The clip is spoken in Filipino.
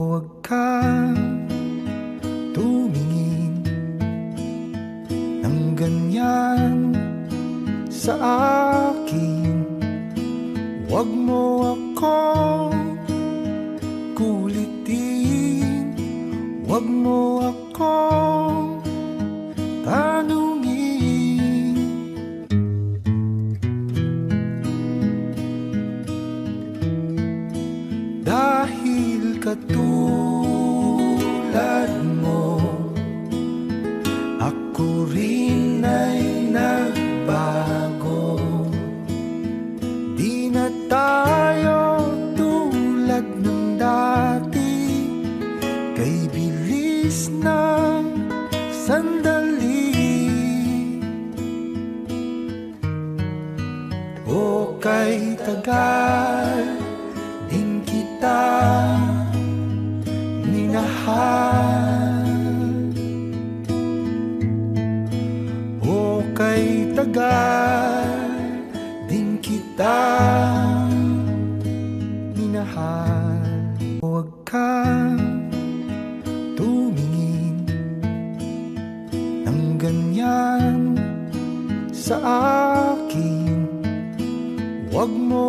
Huwag kang tumingin ng ganyan sa akin. Huwag mo akong kulitin, huwag mo akong tanungin. Dahil katulad mo, ako rin ay nagbago. Di na tayo tulad ng dati, kay bilis ng sandali. O kay tagal din kita minahal, o kay tagal din kita minahal. Huwag kang tumingin ng ganyan sa akin. Huwag mo